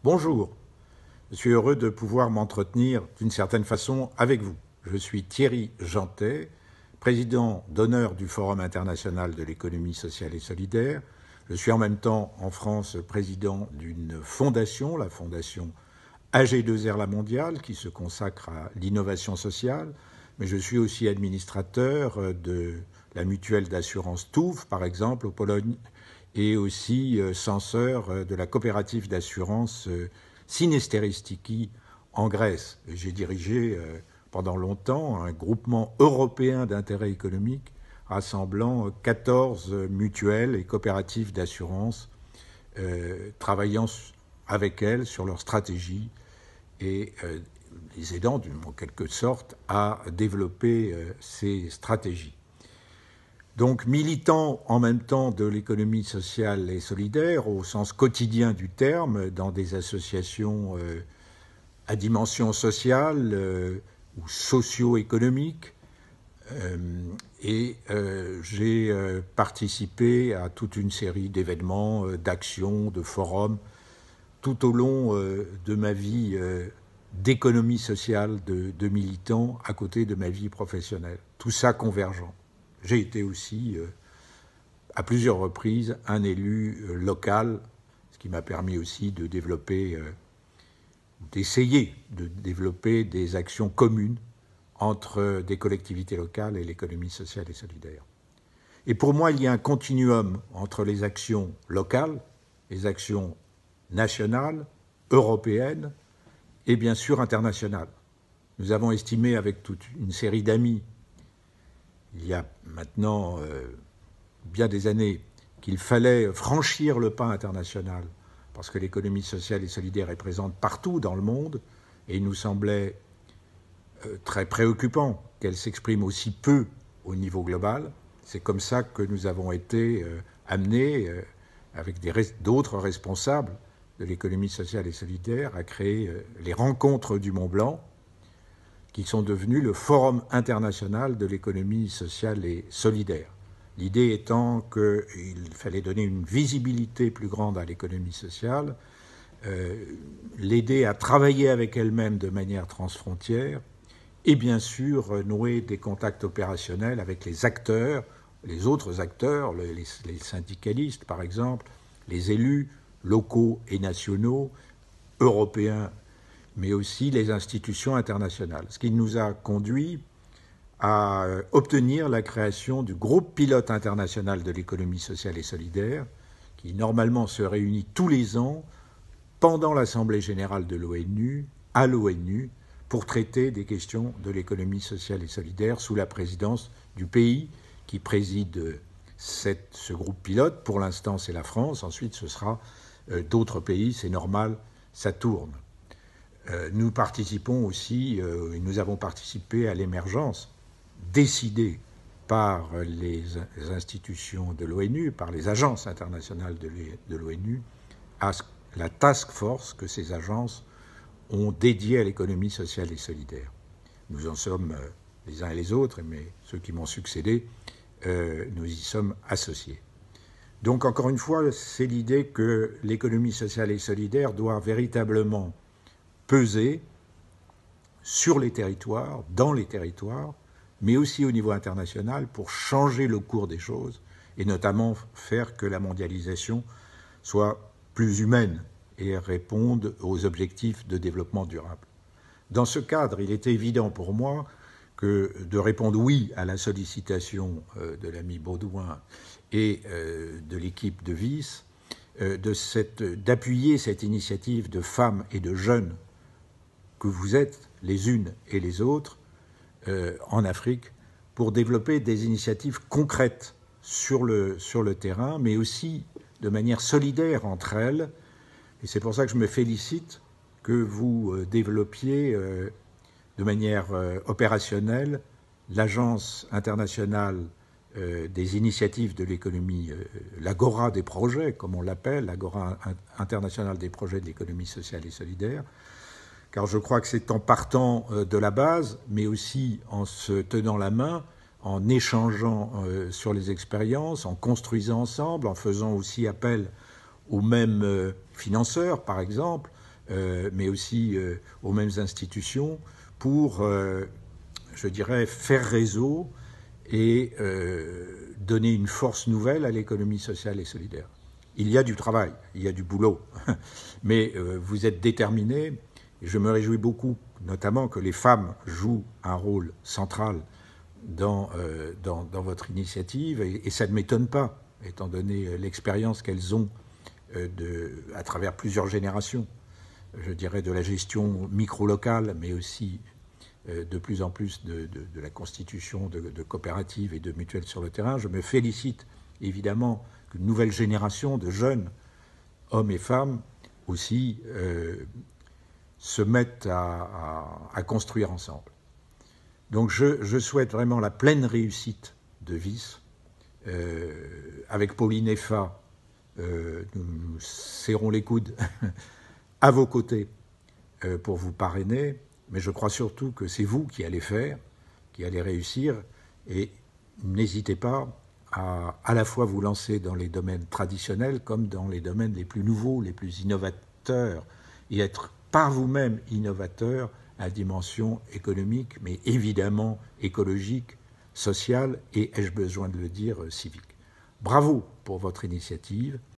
Bonjour, je suis heureux de pouvoir m'entretenir d'une certaine façon avec vous. Je suis Thierry Jeantet, président d'honneur du Forum international de l'économie sociale et solidaire. Je suis en même temps en France président d'une fondation, la fondation AG2R La Mondiale, qui se consacre à l'innovation sociale, mais je suis aussi administrateur de la mutuelle d'assurance TUV, par exemple, au Pologne, et aussi censeur de la coopérative d'assurance Sinesteristiki en Grèce. J'ai dirigé pendant longtemps un groupement européen d'intérêt économique rassemblant 14 mutuelles et coopératives d'assurance, travaillant avec elles sur leur stratégie et les aidant en quelque sorte à développer ces stratégies. Donc militant en même temps de l'économie sociale et solidaire au sens quotidien du terme, dans des associations à dimension sociale ou socio-économique, j'ai participé à toute une série d'événements, d'actions, de forums, tout au long de ma vie d'économie sociale, de militant, à côté de ma vie professionnelle. Tout ça convergent. J'ai été aussi, à plusieurs reprises, un élu local, ce qui m'a permis aussi de développer, d'essayer de développer des actions communes entre des collectivités locales et l'économie sociale et solidaire. Et pour moi, il y a un continuum entre les actions locales, les actions nationales, européennes et bien sûr internationales. Nous avons estimé avec toute une série d'amis, il y a maintenant bien des années, qu'il fallait franchir le pas international parce que l'économie sociale et solidaire est présente partout dans le monde et il nous semblait très préoccupant qu'elle s'exprime aussi peu au niveau global. C'est comme ça que nous avons été amenés, avec d'autres responsables de l'économie sociale et solidaire, à créer les rencontres du Mont Blanc, qui sont devenus le Forum international de l'économie sociale et solidaire. L'idée étant qu'il fallait donner une visibilité plus grande à l'économie sociale, l'aider à travailler avec elle-même de manière transfrontière, et bien sûr nouer des contacts opérationnels avec les acteurs, les autres acteurs, les syndicalistes par exemple, les élus locaux et nationaux, européens, mais aussi les institutions internationales. Ce qui nous a conduit à obtenir la création du groupe pilote international de l'économie sociale et solidaire, qui normalement se réunit tous les ans pendant l'Assemblée générale de l'ONU, à l'ONU, pour traiter des questions de l'économie sociale et solidaire sous la présidence du pays qui préside ce groupe pilote. Pour l'instant, c'est la France. Ensuite, ce sera d'autres pays. C'est normal, ça tourne. Nous participons aussi, nous avons participé à l'émergence décidée par les institutions de l'ONU, par les agences internationales de l'ONU, à la task force que ces agences ont dédiée à l'économie sociale et solidaire. Nous en sommes les uns et les autres, mais ceux qui m'ont succédé, nous y sommes associés. Donc, encore une fois, c'est l'idée que l'économie sociale et solidaire doit véritablement peser sur les territoires, dans les territoires, mais aussi au niveau international pour changer le cours des choses et notamment faire que la mondialisation soit plus humaine et réponde aux objectifs de développement durable. Dans ce cadre, il était évident pour moi que de répondre oui à la sollicitation de l'ami Baudouin et de l'équipe de Vice, d'appuyer cette initiative de femmes et de jeunes que vous êtes les unes et les autres en Afrique pour développer des initiatives concrètes sur le terrain, mais aussi de manière solidaire entre elles. Et c'est pour ça que je me félicite que vous développiez de manière opérationnelle l'Agence internationale des initiatives de l'économie, l'Agora des projets, comme on l'appelle, l'Agora internationale des projets de l'économie sociale et solidaire, car je crois que c'est en partant de la base, mais aussi en se tenant la main, en échangeant sur les expériences, en construisant ensemble, en faisant aussi appel aux mêmes financeurs, par exemple, mais aussi aux mêmes institutions, pour, je dirais, faire réseau et donner une force nouvelle à l'économie sociale et solidaire. Il y a du travail, il y a du boulot, mais vous êtes déterminés, et je me réjouis beaucoup, notamment que les femmes jouent un rôle central dans votre initiative, et ça ne m'étonne pas, étant donné l'expérience qu'elles ont à travers plusieurs générations, je dirais, de la gestion micro-locale, mais aussi de plus en plus de la constitution de coopératives et de mutuelles sur le terrain. Je me félicite évidemment qu'une nouvelle génération de jeunes, hommes et femmes, aussi se mettent à construire ensemble. Donc je souhaite vraiment la pleine réussite de VIS. Avec Pauline Effa, nous serrons les coudes à vos côtés pour vous parrainer, mais je crois surtout que c'est vous qui allez faire, qui allez réussir, et n'hésitez pas à la fois vous lancer dans les domaines traditionnels comme dans les domaines les plus nouveaux, les plus innovateurs, et être par vous-même innovateur à dimension économique, mais évidemment écologique, sociale et, ai-je besoin de le dire, civique. Bravo pour votre initiative.